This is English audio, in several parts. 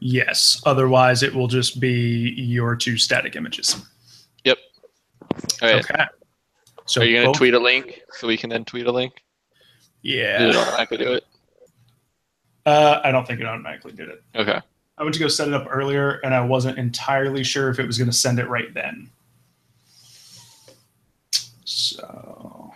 Yes. Otherwise, it will just be your two static images. Yep. All right. Okay. So are you going to tweet a link so we can then tweet a link? Yeah. Did it automatically do it? I don't think it automatically did it. Okay. I went to go set it up earlier, and I wasn't entirely sure if it was going to send it right then. So...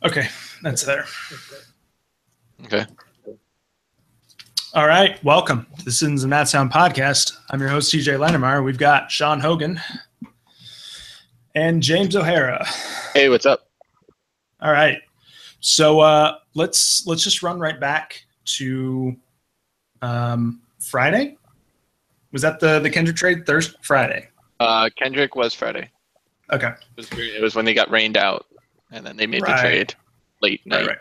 Okay, that's there. Okay. All right, welcome. This is the Natstown Podcast. I'm your host, TJ Landemeyer. We've got Sean Hogan and James O'Hara. Hey, what's up? All right, so let's just run right back to Friday. Was that the Kendrick trade? Thursday, Friday. Kendrick was Friday. Okay. It was when they got rained out, and then they made the trade late night. Right.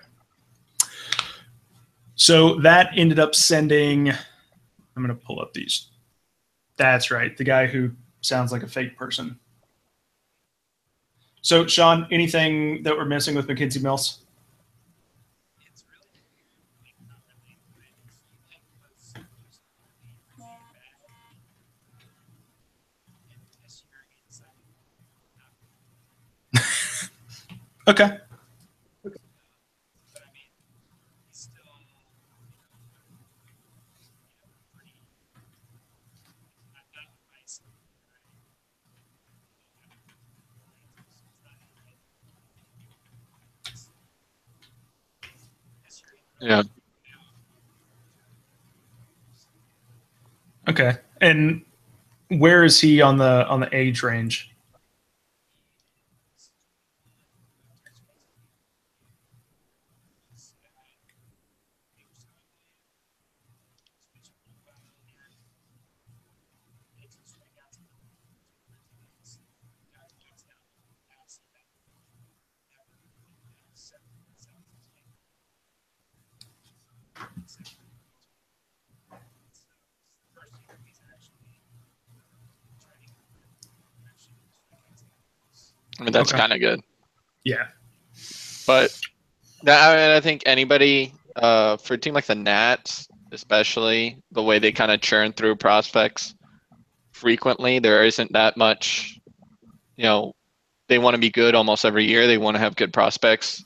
So that ended up sending. I'm going to pull up these. That's right. The guy who sounds like a fake person. So, Sean, anything that we're missing with McKinsey Mills? Okay. Yeah. Okay. And where is he on the age range? I mean, that's kind of good. Yeah. But I think anybody, for a team like the Nats, especially, the way they kind of churn through prospects frequently, there isn't that much, they want to be good almost every year. They want to have good prospects,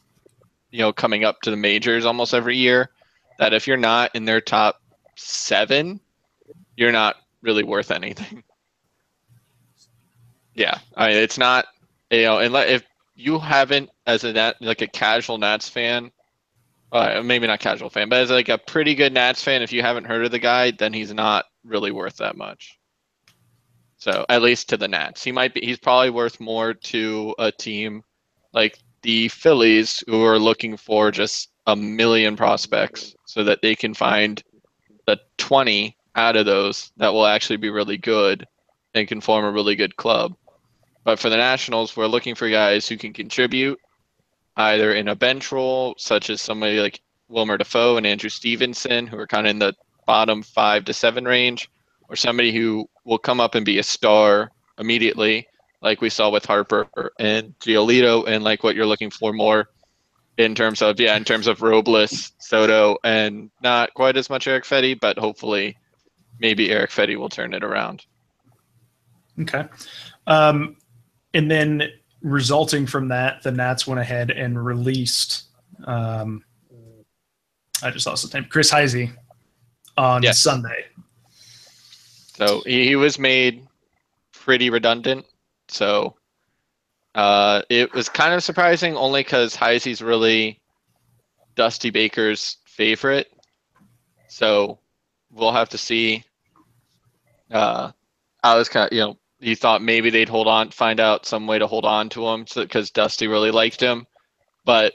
coming up to the majors almost every year. That if you're not in their top 7, you're not really worth anything. Yeah. I mean, it's not, if you haven't, as a casual Nats fan, maybe not casual fan, but as like a pretty good Nats fan, if you haven't heard of the guy, then he's not really worth that much. So at least to the Nats, he's probably worth more to a team like the Phillies, who are looking for just a million prospects so that they can find the 20 out of those that will actually be really good and can form a really good club. But for the Nationals, we're looking for guys who can contribute either in a bench role, such as somebody like Wilmer Defoe and Andrew Stevenson, who are kind of in the bottom 5 to 7 range, or somebody who will come up and be a star immediately, like we saw with Harper and Giolito, and like what you're looking for more in terms of Robles, Soto, and not quite as much Eric Fedde, but hopefully maybe Eric Fedde will turn it around. Okay. And then resulting from that, the Nats went ahead and released, I just lost his name, Chris Heisey on Sunday. So he was made pretty redundant. So it was kind of surprising only because Heisey's really Dusty Baker's favorite. So we'll have to see. I was kind of, you thought maybe they'd find out some way to hold on to him because Dusty really liked him. But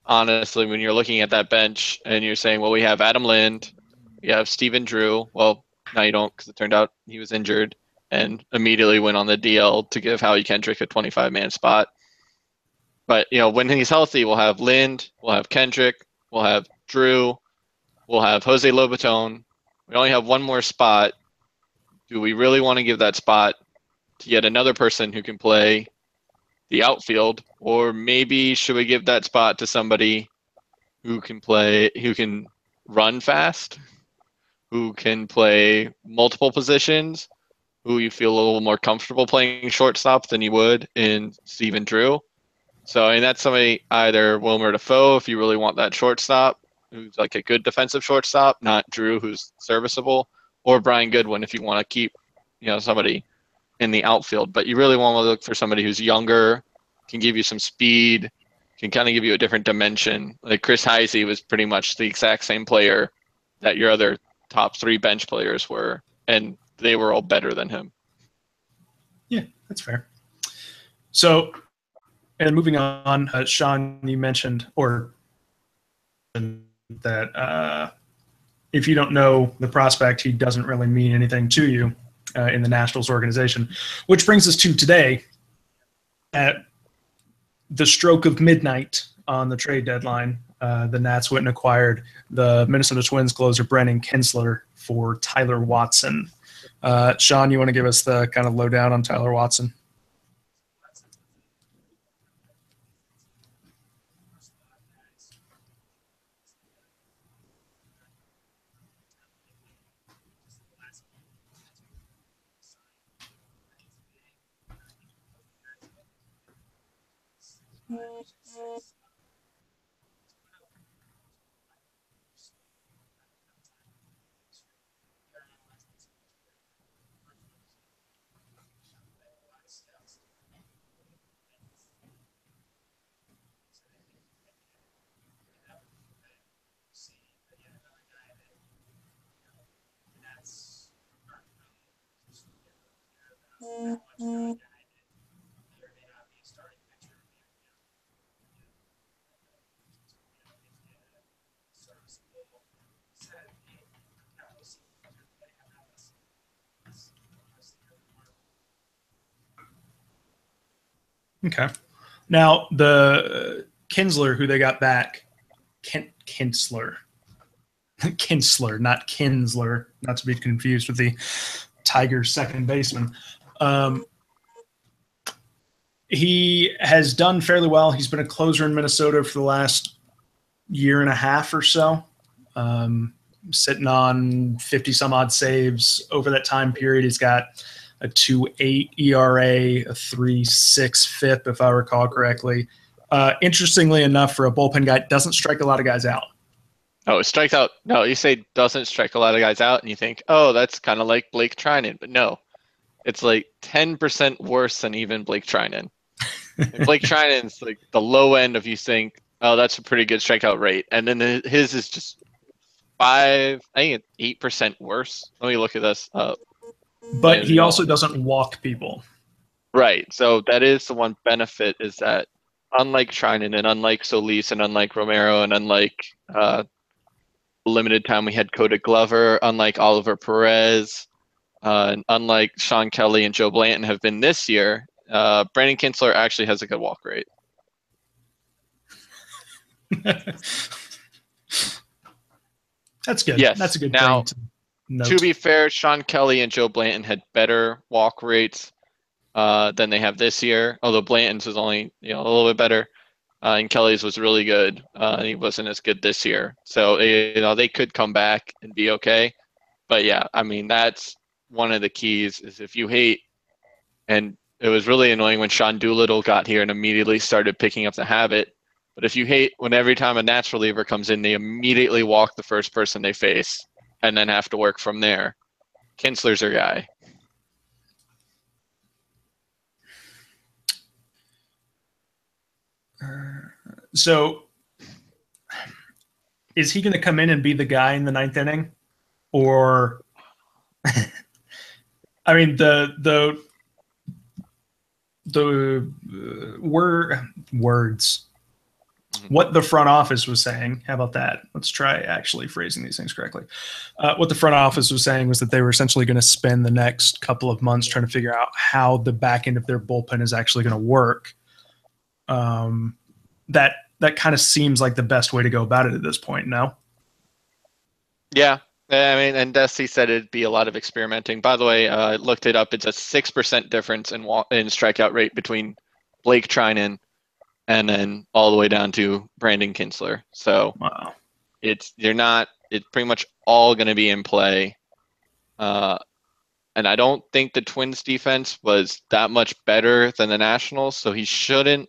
honestly, when you're looking at that bench and you're saying, well, we have Adam Lind, we have Steven Drew. Well, now you don't because it turned out he was injured and immediately went on the DL to give Howie Kendrick a 25-man spot. But, when he's healthy, we'll have Lind, we'll have Kendrick, we'll have Drew, we'll have Jose Lobaton. We only have one more spot. Do we really want to give that spot to yet another person who can play the outfield? Or maybe should we give that spot to somebody who can run fast, who can play multiple positions, who you feel a little more comfortable playing shortstop than you would in Steven Drew? So, that's somebody, either Wilmer Defoe, if you really want that shortstop, who's like a good defensive shortstop, not Drew, who's serviceable, or Brian Goodwin, if you want to keep, somebody in the outfield. But you really want to look for somebody who's younger, can give you some speed, can kind of give you a different dimension. Like Chris Heisey was pretty much the exact same player that your other top 3 bench players were, and they were all better than him. Yeah, that's fair. So, and moving on, Sean, you mentioned that if you don't know the prospect, he doesn't really mean anything to you in the Nationals organization, which brings us to today. At the stroke of midnight on the trade deadline, the Nats went and acquired the Minnesota Twins closer Brennan Kinsler for Tyler Watson. Sean, you want to give us the kind of lowdown on Tyler Watson? Okay. Now, the Kinsler, who they got back, Kinsler, not Kinsler, not to be confused with the Tigers' second baseman. He has done fairly well. He's been a closer in Minnesota for the last year and a half or so, sitting on 50-some-odd saves over that time period. He's got a 2.8 ERA, a 3.6 FIP, if I recall correctly. Interestingly enough, for a bullpen guy, doesn't strike a lot of guys out. Oh, it strikes out. No, you say doesn't strike a lot of guys out, and you think, oh, that's kind of like Blake Trinan. But no, it's like 10% worse than even Blake Trinan. Blake Trinan's like the low end of you think, oh, that's a pretty good strikeout rate. And then his is just 8% worse. Let me look at this up. But he also doesn't walk people. Right. So that is the one benefit, is that unlike Trinan and unlike Solis and unlike Romero and unlike limited time we had Coda Glover, unlike Oliver Perez, and unlike Sean Kelly and Joe Blanton have been this year, Brandon Kinsler actually has a good walk rate. That's good. Yes. That's a good now, thing to note. To be fair, Sean Kelly and Joe Blanton had better walk rates than they have this year, although Blanton's was only a little bit better. And Kelly's was really good. And he wasn't as good this year. So, they could come back and be okay. But, yeah, I mean, that's one of the keys, is if you hate, and it was really annoying when Sean Doolittle got here and immediately started picking up the habit. But if you hate when every time a Nats reliever comes in, they immediately walk the first person they face and then have to work from there, Kinsler's your guy. So is he going to come in and be the guy in the ninth inning? Or, I mean, the words. What the front office was saying. How about that? Let's try actually phrasing these things correctly. What the front office was saying was that they were essentially going to spend the next couple of months trying to figure out how the back end of their bullpen is actually going to work. That kind of seems like the best way to go about it at this point. No. Yeah. I mean, and Dusty said it'd be a lot of experimenting. By the way, I looked it up. It's a 6% difference in strikeout rate between Blake Trinan and then all the way down to Brandon Kinsler. So wow. It's pretty much all going to be in play. And I don't think the Twins defense was that much better than the Nationals. So he shouldn't,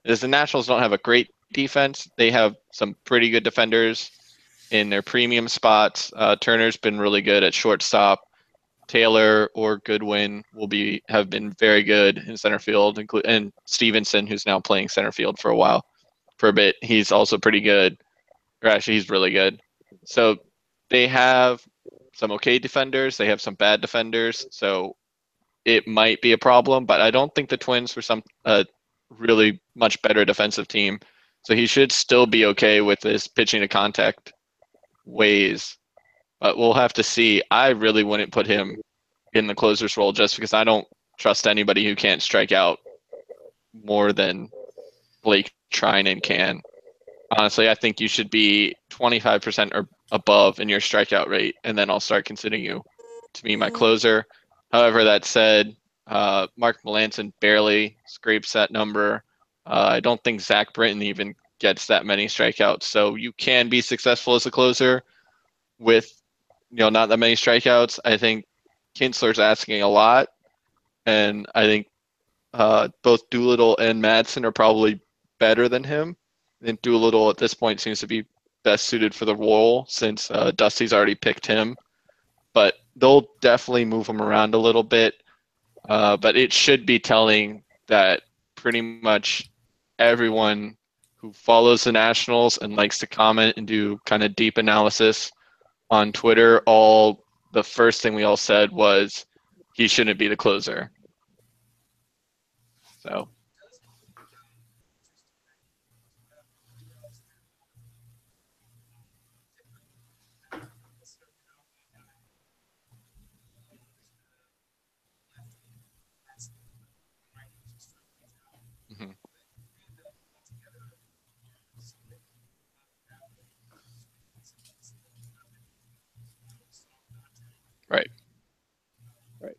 as the Nationals don't have a great defense. They have some pretty good defenders in their premium spots. Turner's been really good at shortstop. Taylor or Goodwin have been very good in center field, and Stevenson, who's now playing center field for a bit, he's also pretty good. Or actually, he's really good. So they have some okay defenders. They have some bad defenders. So it might be a problem, but I don't think the Twins were some really much better defensive team. So he should still be okay with his pitching to contact ways. But we'll have to see. I really wouldn't put him in the closer's role just because I don't trust anybody who can't strike out more than Blake Trinan can. Honestly, I think you should be 25% or above in your strikeout rate, and then I'll start considering you to be my closer. However, that said, Mark Melancon barely scrapes that number. I don't think Zach Britton even gets that many strikeouts. So you can be successful as a closer with not that many strikeouts. I think Kinsler's asking a lot, and I think both Doolittle and Madsen are probably better than him. I think Doolittle at this point seems to be best suited for the role since Dusty's already picked him. But they'll definitely move him around a little bit. But it should be telling that pretty much everyone who follows the Nationals and likes to comment and do kind of deep analysis on Twitter, the first thing we all said was he shouldn't be the closer. So. Right. Right.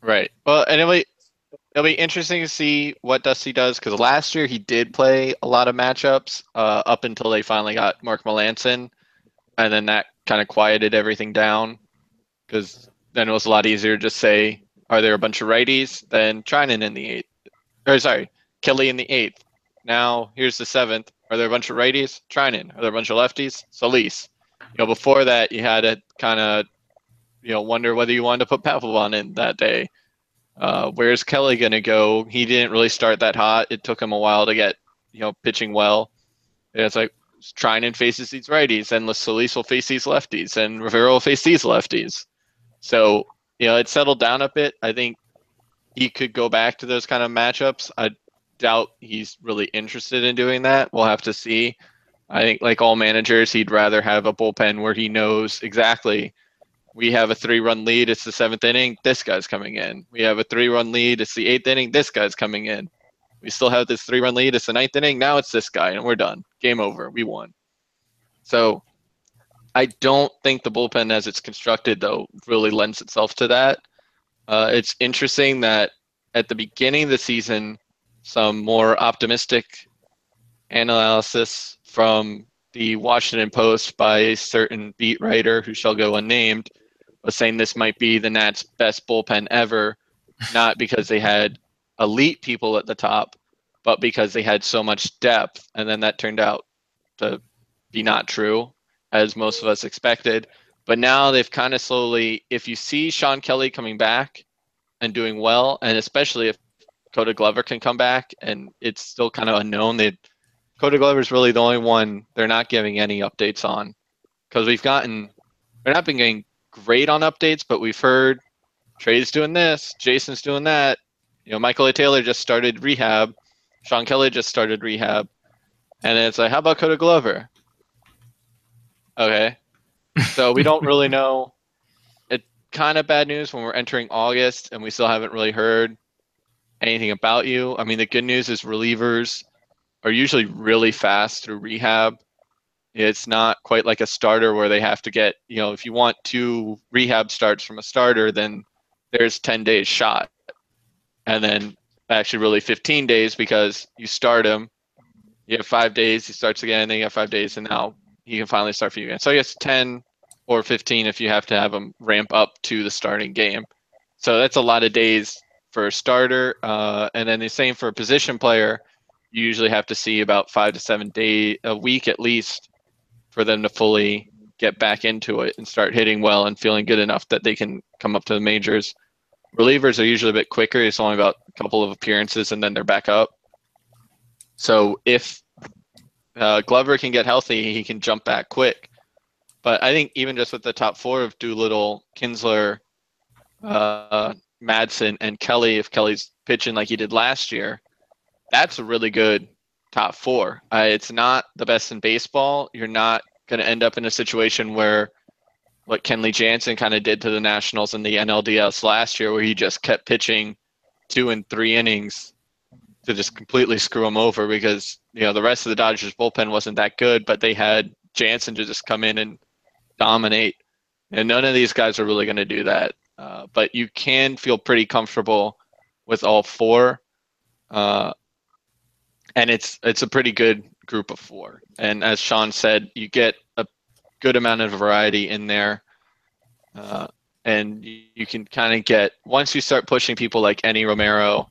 Right. Well, and it'll be interesting to see what Dusty does because last year he did play a lot of matchups up until they finally got Mark Melancon, and then that kind of quieted everything down because then it was a lot easier to just say, are there a bunch of righties? Then Trinan in the eighth. Or sorry, Kelly in the eighth. Now here's the seventh. Are there a bunch of righties? Trinan. Are there a bunch of lefties? Solis. Before that you had to kind of wonder whether you wanted to put Papelbon in that day. Where's Kelly going to go? He didn't really start that hot. It took him a while to get, pitching well. And it's like Trinan faces these righties, and Solis will face these lefties, and Rivera will face these lefties. So, it settled down a bit. I think he could go back to those kind of matchups. I doubt he's really interested in doing that. We'll have to see. I think, like all managers, he'd rather have a bullpen where he knows exactly we have a 3-run lead. It's the 7th inning. This guy's coming in. We have a 3-run lead. It's the 8th inning. This guy's coming in. We still have this 3-run lead. It's the 9th inning. Now it's this guy, and we're done. Game over. We won. So I don't think the bullpen as it's constructed, though, really lends itself to that. It's interesting that at the beginning of the season, some more optimistic analysis from the Washington Post by a certain beat writer who shall go unnamed was saying this might be the Nats' best bullpen ever, not because they had elite people at the top, but because they had so much depth, and then that turned out to be not true, as most of us expected. But now they've kind of slowly, if you see Sean Kelly coming back and doing well, and especially if Coda Glover can come back, and it's still kind of unknown, that Coda Glover is really the only one they're not giving any updates on, because they're not been getting great on updates, but we've heard Trey's doing this, Jason's doing that. Michael A. Taylor just started rehab. Sean Kelly just started rehab. And then it's like, how about Coda Glover? Okay. So we don't really know. It's kind of bad news when we're entering August and we still haven't really heard anything about you. I mean, the good news is relievers are usually really fast through rehab. It's not quite like a starter where they have to get, if you want 2 rehab starts from a starter, then there's 10 days shot. And then actually really 15 days, because you start him, you have 5 days, he starts again, then you have 5 days, and now he can finally start for you again. So I guess 10 or 15 if you have to have him ramp up to the starting game. So that's a lot of days for a starter. And then the same for a position player. You usually have to see about 5 to 7 days, a week at least, for them to fully get back into it and start hitting well and feeling good enough that they can come up to the majors. Relievers are usually a bit quicker. It's only about a couple of appearances and then they're back up. So if Glover can get healthy, he can jump back quick. But I think even just with the top 4 of Doolittle, Kinsler, Madsen, and Kelly, if Kelly's pitching like he did last year, that's a really good top 4. It's not the best in baseball. You're not going to end up in a situation where what Kenley Jansen kind of did to the Nationals in the NLDS last year, where he just kept pitching 2 and 3 innings to just completely screw him over, because the rest of the Dodgers bullpen wasn't that good, but they had Jansen to just come in and dominate. And none of these guys are really going to do that. But you can feel pretty comfortable with all 4. And it's a pretty good group of 4. And as Sean said, you get a good amount of variety in there. And you can kind of get, once you start pushing people like Enny Romero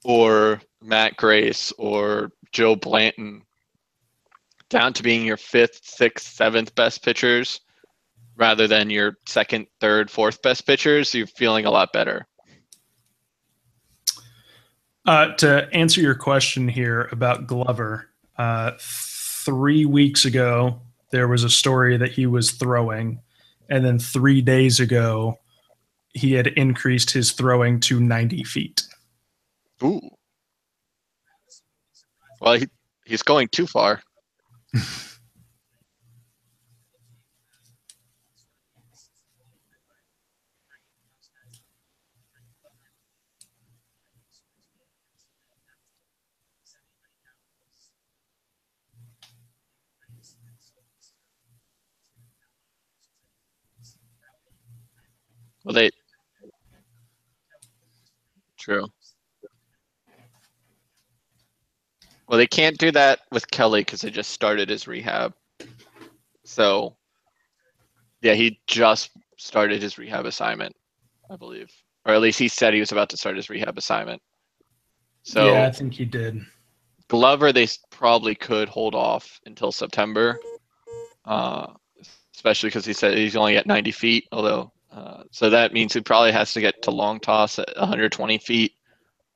or Matt Grace or Joe Blanton down to being your 5th, 6th, 7th best pitchers rather than your 2nd, 3rd, 4th best pitchers, you're feeling a lot better. To answer your question here about Glover, 3 weeks ago, there was a story that he was throwing, and then 3 days ago, he had increased his throwing to 90 feet. Ooh. Well, he's going too far. Well, true. Well, they can't do that with Kelly because they just started his rehab. So, yeah, he just started his rehab assignment, I believe. Or at least he said he was about to start his rehab assignment. So, yeah, I think he did. Glover, they probably could hold off until September, especially because he said he's only at 90 feet, although, so that means he probably has to get to long toss at 120 feet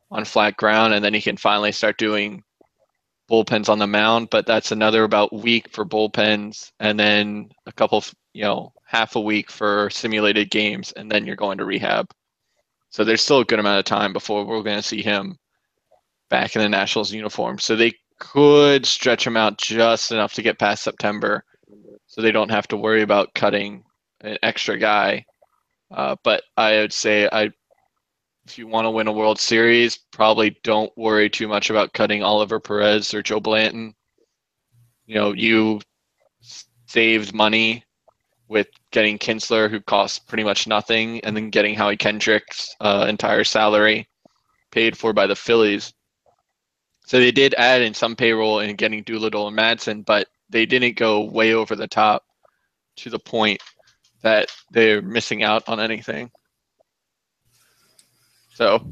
on flat ground, and then he can finally start doing bullpens on the mound. But that's another about week for bullpens, and then a couple, half a week for simulated games, and then you're going to rehab. So there's still a good amount of time before we're going to see him back in the Nationals uniform. So they could stretch him out just enough to get past September, so they don't have to worry about cutting an extra guy. But I would say, if you want to win a World Series, probably don't worry too much about cutting Oliver Perez or Joe Blanton. You saved money with getting Kinsler, who costs pretty much nothing, and then getting Howie Kendrick's entire salary paid for by the Phillies. So they did add in some payroll in getting Doolittle and Madsen, but they didn't go way over the top to the point that they're missing out on anything. So, all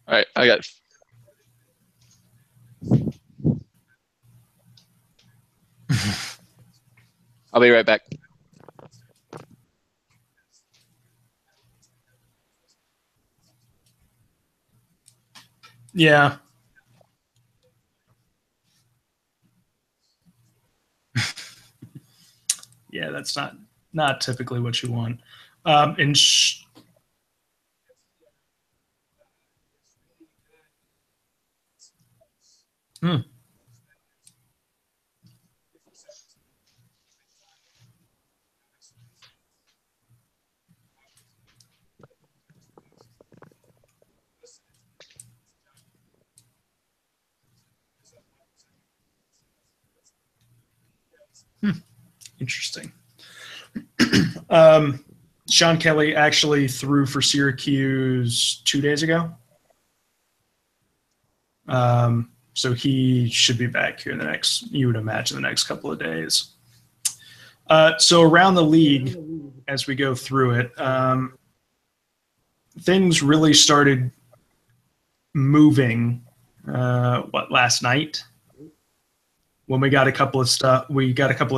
right, I got be right back. Yeah. Yeah, that's not typically what you want. And hmm. Interesting. Sean Kelly actually threw for Syracuse 2 days ago. So he should be back here in the next, you would imagine, the next couple of days. So around the league, as we go through it, things really started moving. Last night? When we got a couple of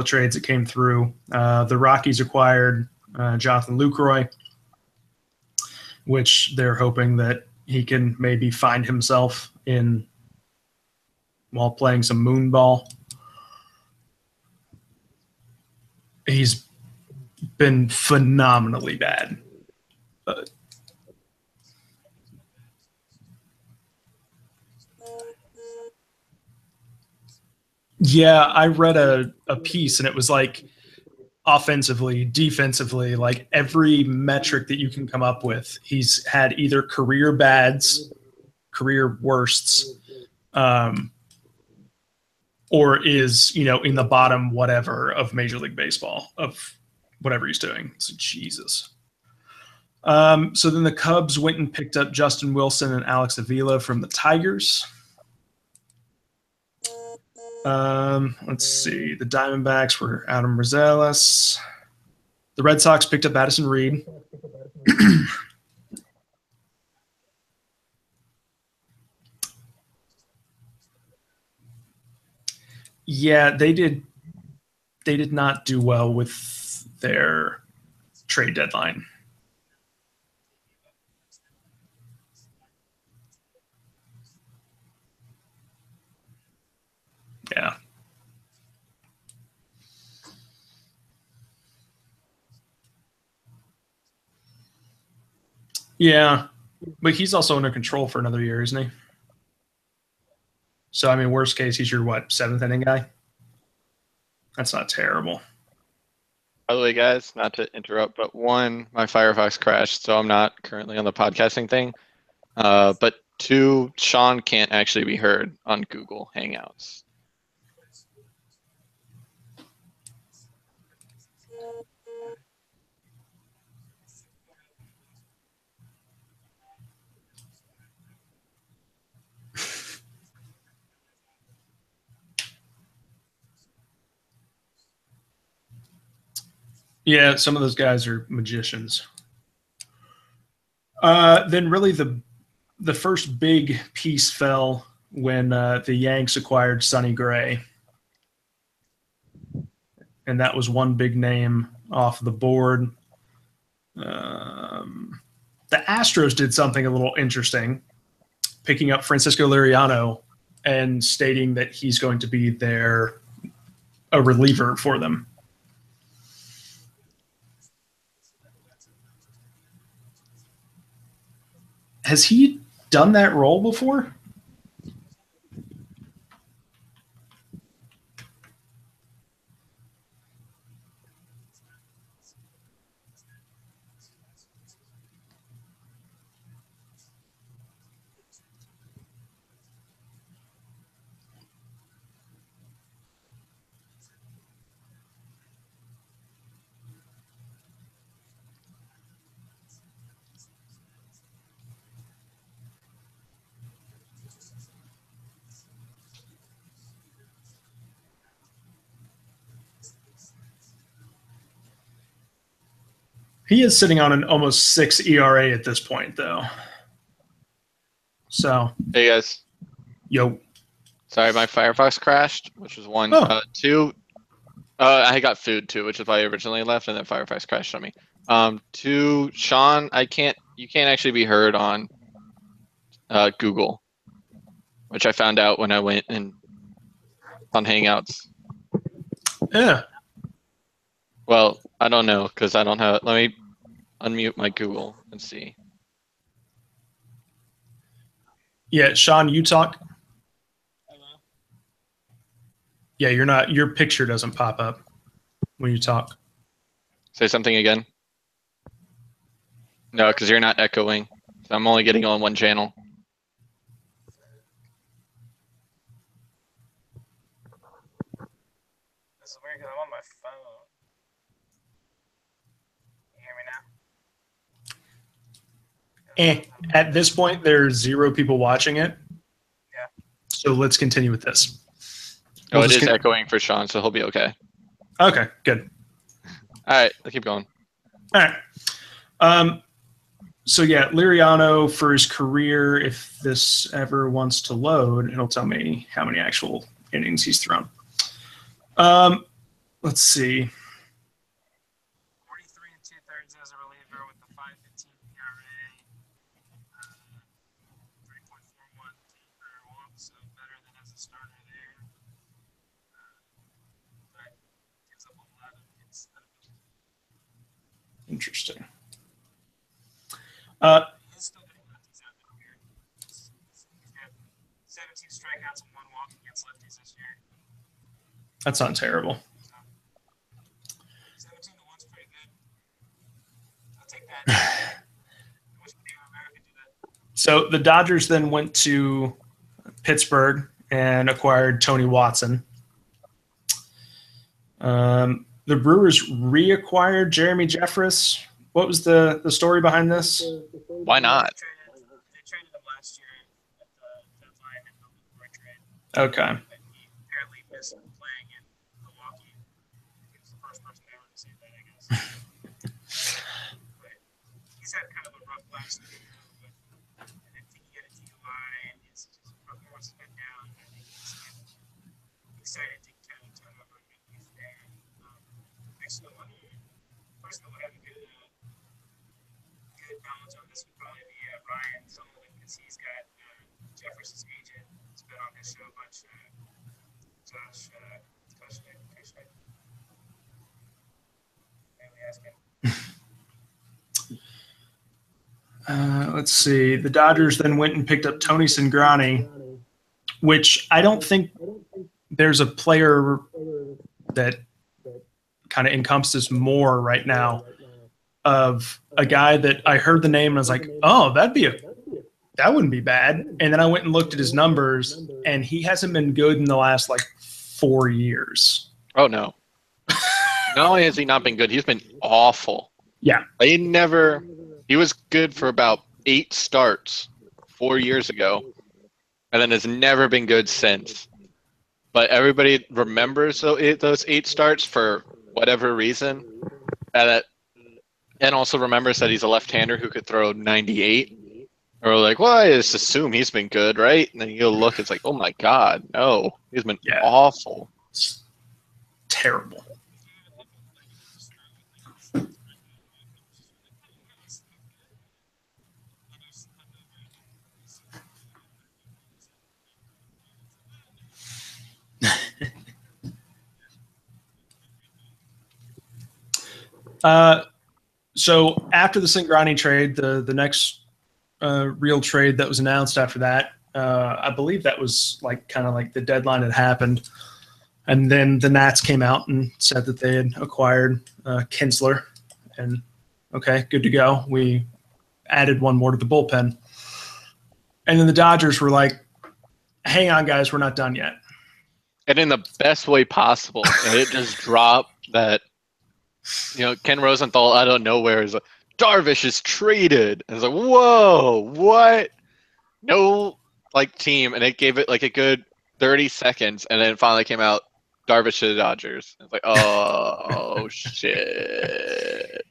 trades that came through. The Rockies acquired Jonathan Lucroy, which they're hoping that he can maybe find himself in while playing some moon ball. He's been phenomenally bad. Yeah, I read a piece and it was like offensively, defensively, like every metric that you can come up with, he's had either career bads, career worsts, or is, in the bottom whatever of Major League Baseball, of whatever he's doing. So Jesus. So then the Cubs went and picked up Justin Wilson and Alex Avila from the Tigers. Let's see. The Diamondbacks were Adam Rosales. The Red Sox picked up Addison Reed. Yeah, they did not do well with their trade deadline. Yeah. Yeah. But he's also under control for another year, isn't he? So, I mean, worst case, he's your, seventh inning guy? That's not terrible. By the way, guys, not to interrupt, but one, my Firefox crashed, so I'm not currently on the podcasting thing. But two, Sean can't actually be heard on Google Hangouts. Yeah, some of those guys are magicians. Then really the first big piece fell when the Yanks acquired Sonny Gray. And that was one big name off the board. The Astros did something a little interesting, picking up Francisco Liriano and stating that he's going to be a reliever for them. Has he done that role before? He is sitting on an almost 6 ERA at this point, though. So, hey guys. Yo. Sorry, my Firefox crashed, which was one. Oh. Two, I got food too, which is why I originally left, and then Firefox crashed on me. To Sean, you can't actually be heard on Google, which I found out when I went on Hangouts. Yeah. Well, I don't know because I don't have. Let me unmute my Google and see. Yeah, Sean, you talk. Yeah, you're not. Your picture doesn't pop up when you talk. Say something again. No, because you're not echoing. So I'm only getting on one channel. This is weird because I'm on my phone. Can you hear me now? At this point, there's 0 people watching it. Yeah. So let's continue with this. Oh, it is echoing for Sean, so he'll be okay. Okay, good. All right, I'll keep going. All right. So yeah, Liriano for his career, if this ever wants to load, it'll tell me how many actual innings he's thrown. Let's see. 43 2/3 as a reliever with the 5.15 ERA, 3.41 career walk, so better than as a starter there. But gives up a lot of hits. Interesting. He's still getting lefties out there here. He's got 17 strikeouts and 1 walk against lefties this year. That's not terrible. 17 to 1's pretty good. I'll take that. I wish Team America do that. So the Dodgers then went to Pittsburgh and acquired Tony Watson. The Brewers reacquired Jeremy Jeffress. What was the story behind this? Why not? They traded him last year at the deadline in the LaCroix trade. Okay. He apparently missed playing in Milwaukee. He was the first person ever to say that, I guess. But he's had kind of a rough last year. But I think he had a DUI, and his performance has been down. I think he's kind of excited to kind of turn over a new leaf there. Next one, person that would have a good balance on this would probably be Ryan Sullivan, because he's got Jefferson's agent. He's been on this show a bunch. Josh, maybe ask him. Let's see. The Dodgers then went and picked up Tony Cingrani, which I don't think there's a player that kind of encompasses more right now of a guy that I heard the name and I was like, oh, that wouldn't be bad. And then I went and looked at his numbers, and he hasn't been good in the last 4 years. Oh no. Not only has he not been good, he's been awful. Yeah. He was good for about 8 starts 4 years ago, and then has never been good since. But everybody remembers those 8 starts for whatever reason. And also remembers that he's a left-hander who could throw 98. Or well, I just assume he's been good, right? And then you go look, it's like, oh my God, no. He's been awful. It's terrible. So after the Cingrani trade, the next real trade that was announced after that, I believe that was kind of the deadline had happened. And then the Nats came out and said that they had acquired Kinsler. And okay, good to go. We added one more to the bullpen. And then the Dodgers were like, hang on, guys, we're not done yet. And in the best way possible. And it just dropped that, Ken Rosenthal out of nowhere is like, Darvish is traded. And it's like, whoa, what? No, team. And it gave it a good 30 seconds. And then it finally came out, Darvish to the Dodgers. It's like, oh, shit.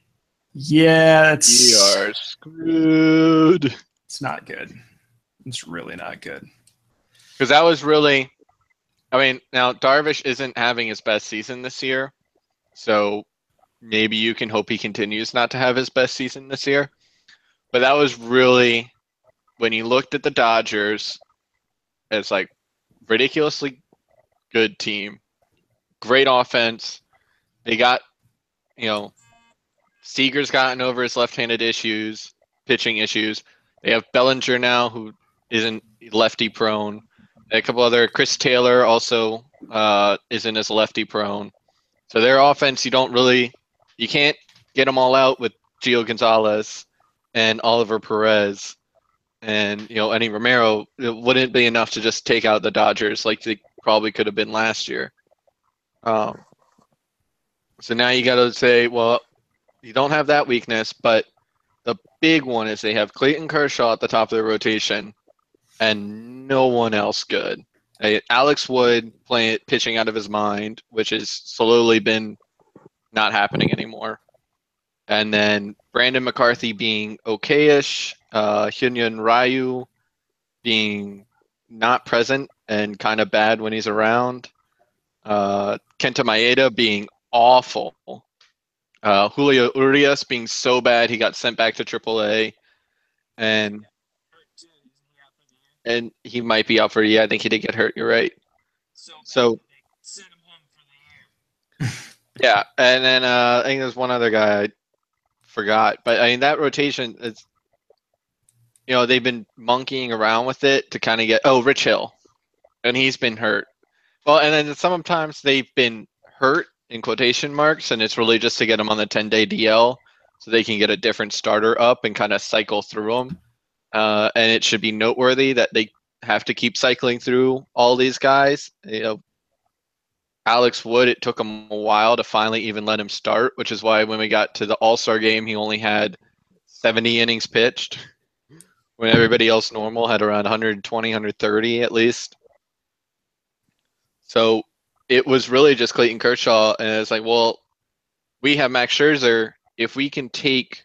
Yeah, We are screwed. It's not good. It's really not good. Because that was really, I mean, now Darvish isn't having his best season this year, so maybe you can hope he continues not to have his best season this year. But that was really, when you looked at the Dodgers, it's like ridiculously good team, great offense. They got, Seager's gotten over his left-handed pitching issues. They have Bellinger now, who isn't lefty prone. A couple other, Chris Taylor also isn't as lefty prone. So their offense, you can't get them all out with Gio Gonzalez and Oliver Perez and Eddie Romero. It wouldn't be enough to just take out the Dodgers like they probably could have been last year. So now you got to say, well, you don't have that weakness, but the big one is they have Clayton Kershaw at the top of their rotation and no one else good. Alex Wood pitching out of his mind, which has slowly been not happening anymore. And then Brandon McCarthy being okay-ish, Hyun-Yun Ryu being not present and kind of bad when he's around, Kenta Maeda being awful, Julio Urias being so bad he got sent back to AAA, and he might be out for a year. I think he did get hurt. You're right. So Send him home for the year. yeah, and then I think there's one other guy I forgot, but I mean that rotation is, they've been monkeying around with it to kind of get Rich Hill, and he's been hurt. Well, and then sometimes they've been hurt in quotation marks, and it's really just to get them on the 10-day DL so they can get a different starter up and kind of cycle through them. And it should be noteworthy that they have to keep cycling through all these guys. Alex Wood, it took him a while to finally even let him start, which is why when we got to the All-Star game, he only had 70 innings pitched, when everybody else normal had around 120, 130 at least. So it was really just Clayton Kershaw, and it's like, well, we have Max Scherzer. If we can take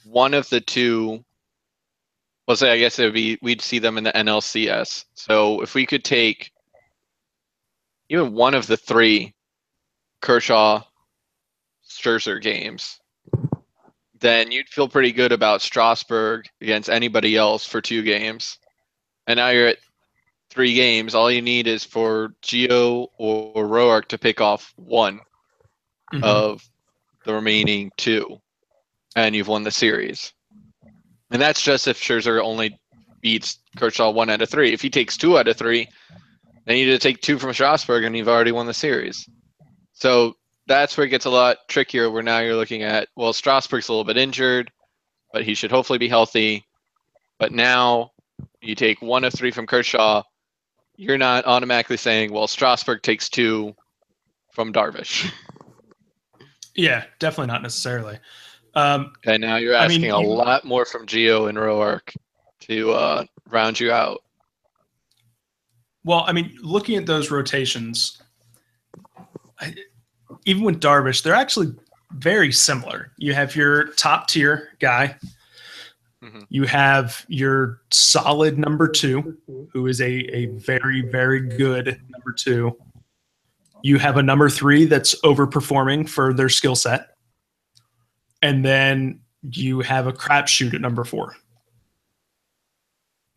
one of the two, let's say, I guess we'd see them in the NLCS. So if we could take even one of the three Kershaw Scherzer games, then you'd feel pretty good about Strasburg against anybody else for 2 games. And now you're at 3 games. All you need is for Gio or Roark to pick off one of the remaining 2, and you've won the series. And that's just if Scherzer only beats Kershaw 1 out of 3. If he takes 2 out of 3, then you need to take 2 from Strasburg, and you've already won the series. So that's where it gets a lot trickier, where now you're looking at, well, Strasburg's a little bit injured, but he should hopefully be healthy. But now you take 1 of 3 from Kershaw, you're not automatically saying, well, Strasburg takes 2 from Darvish. Yeah, definitely not necessarily. And now you're asking a lot more from Gio and Roark to round you out. Well, I mean, looking at those rotations, even with Darvish, they're actually very similar. You have your top tier guy. You have your solid number 2, who is a very, very good number 2. You have a number 3 that's overperforming for their skill set. And then you have a crapshoot at number 4.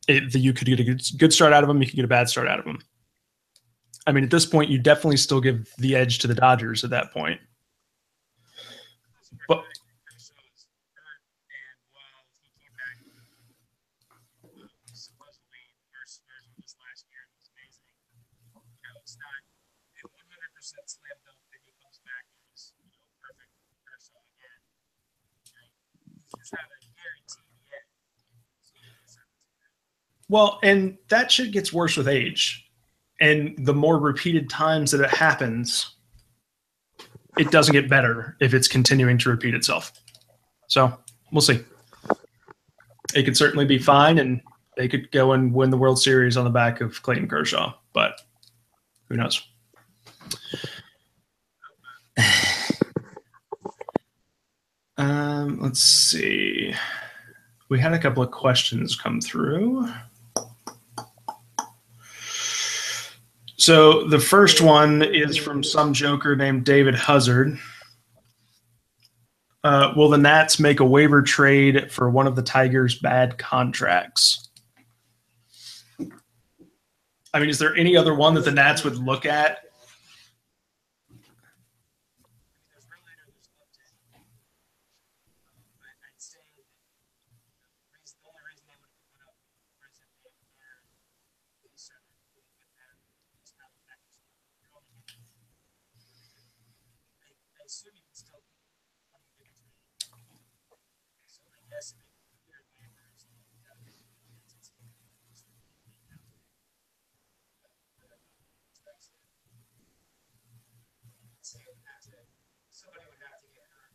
You could get a good start out of them. You could get a bad start out of them. I mean, at this point, you definitely still give the edge to the Dodgers at that point. But slam dunk that he comes back and is perfect Kershaw again. Just have a guaranteed yet. Well, and that shit gets worse with age. And the more repeated times that it happens, it doesn't get better if it's continuing to repeat itself. So we'll see. It could certainly be fine, and they could go and win the World Series on the back of Clayton Kershaw, but who knows? Let's see. We had a couple of questions come through. So the first one is from some joker named David Huzzard. Will the Nats make a waiver trade for one of the Tigers' bad contracts? I mean, is there any other one that the Nats would look at? There's Verlander, there's Upton. But I'd say that the only reason they would put up Brisbane or Easter with that is not the fact that you're only getting. I assume you can still get a trade. So I guess if they cleared waivers, somebody would have to get hurt.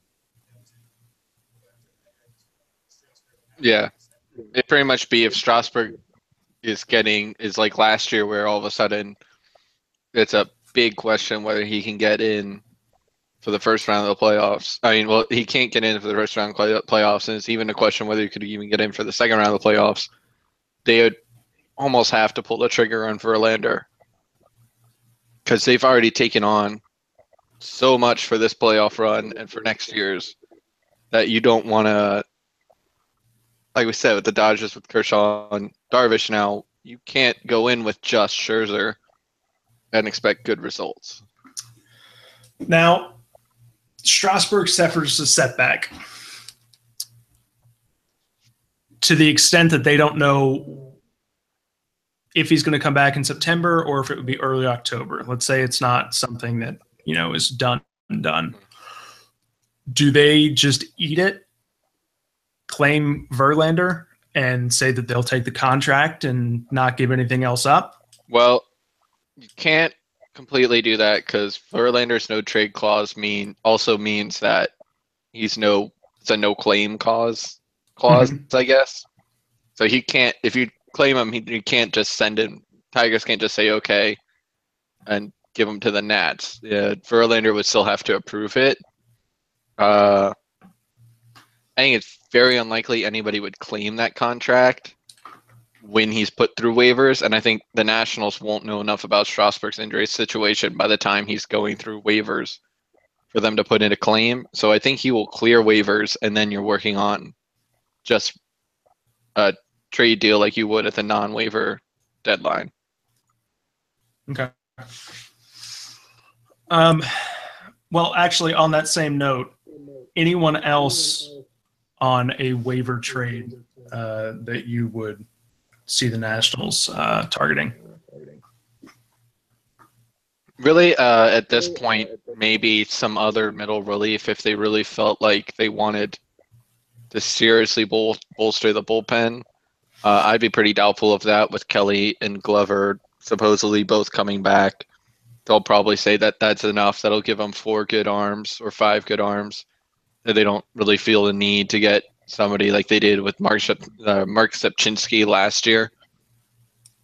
Yeah, it pretty much be if Strasburg is like last year, where all of a sudden it's a big question whether he can get in for the first round of the playoffs. I mean, well, he can't get in for the first round of playoffs, and it's even a question whether he could even get in for the second round of the playoffs. They would almost have to pull the trigger on Verlander because they've already taken on so much for this playoff run and for next year's that you don't want to, like we said, with the Dodgers, with Kershaw and Darvish now, you can't go in with just Scherzer and expect good results. Now, Strasburg suffers a setback to the extent that they don't know if he's going to come back in September or if it would be early October. Let's say it's not something that, is done and done. Do they just eat it, claim Verlander, and say that they'll take the contract and not give anything else up? Well, you can't completely do that because Verlander's no trade clause also means that it's a no claim clause, I guess. So he can't, if you claim him, you can't just send him. Tigers can't just say okay and give him to the Nats. Yeah, Verlander would still have to approve it. I think it's very unlikely anybody would claim that contract when he's put through waivers, and I think the Nationals won't know enough about Strasburg's injury situation by the time he's going through waivers for them to put in a claim. So I think he will clear waivers, and then you're working on just a trade deal like you would at the non-waiver deadline. Okay. Well, actually, on that same note, anyone else on a waiver trade that you would see the Nationals targeting? Really, at this point, maybe some other middle relief if they really felt like they wanted to seriously bolster the bullpen. I'd be pretty doubtful of that with Kelly and Glover supposedly both coming back. They'll probably say that that's enough. That'll give them 4 good arms or 5 good arms. They don't really feel the need to get somebody like they did with Mark Sepchinski last year.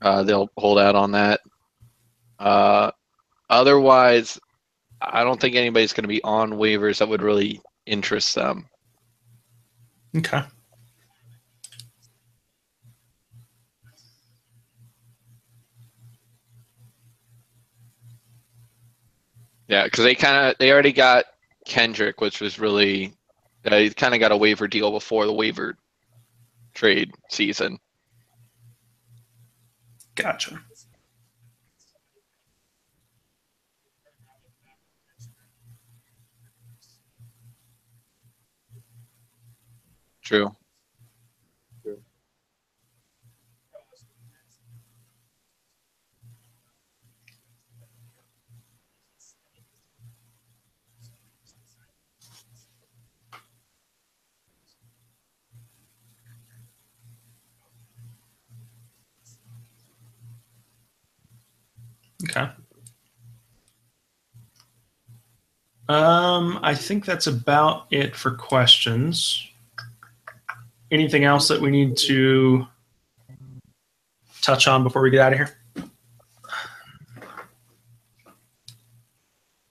They'll hold out on that. Otherwise, I don't think anybody's going to be on waivers that would really interest them. Okay. Yeah, because they already got Kendrick, which was really he kind of got a waiver deal before the waiver trade season. Gotcha. True. Okay. I think that's about it for questions. Anything else that we need to touch on before we get out of here?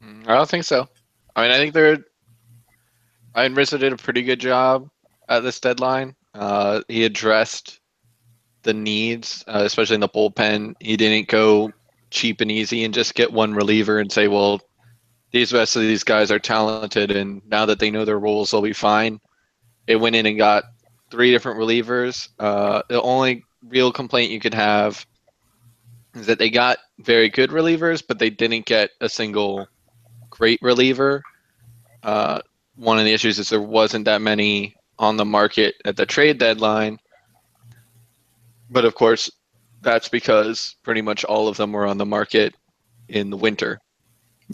I don't think so. I mean, I think Rizzo did a pretty good job at this deadline. He addressed the needs, especially in the bullpen. He didn't go cheap and easy and just get one reliever and say, well, these rest of these guys are talented, and now that they know their roles, they'll be fine. It went in and got 3 different relievers. The only real complaint you could have is that they got very good relievers, but they didn't get a single great reliever. One of the issues is there wasn't that many on the market at the trade deadline. But of course, that's because pretty much all of them were on the market in the winter.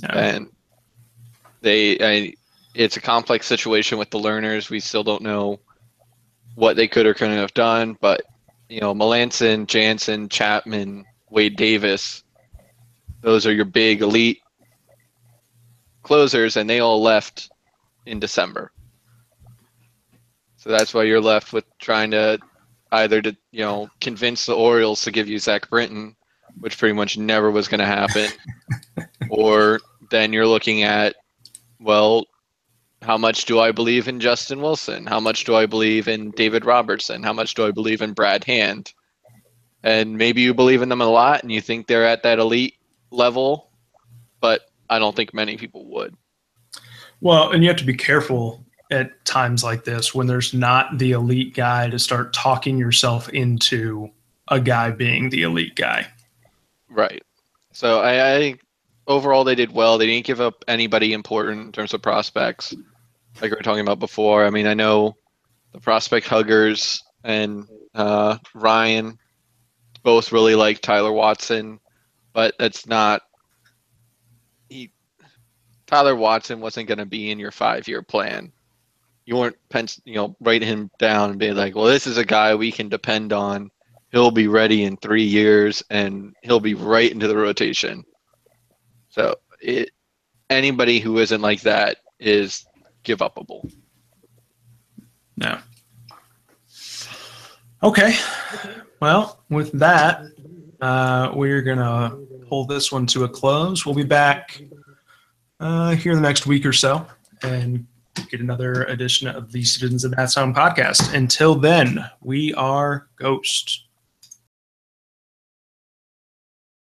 No. And it's a complex situation with the learners. We still don't know what they could or couldn't have done. But, Melanson, Jansen, Chapman, Wade Davis, those are your big elite closers, and they all left in December. So that's why you're left with trying to either convince the Orioles to give you Zach Britton, which pretty much never was going to happen, or then you're looking at, well, how much do I believe in Justin Wilson? How much do I believe in David Robertson? How much do I believe in Brad Hand? And maybe you believe in them a lot and you think they're at that elite level, but I don't think many people would. Well, and you have to be careful at times like this when there's not the elite guy to start talking yourself into a guy being the elite guy. Right. So I think overall they did well. They didn't give up anybody important in terms of prospects, like we were talking about before. I mean, I know the prospect huggers and Ryan both really like Tyler Watson, but that's not – Tyler Watson wasn't going to be in your 5-year plan. You weren't writing him down and being like, well, this is a guy we can depend on. He'll be ready in 3 years, and he'll be right into the rotation. So anybody who isn't like that is give-upable. No. Okay. Well, with that, we're going to pull this one to a close. We'll be back here in the next week or so and get another edition of the Citizens of Natstown podcast. Until then, we are Ghost.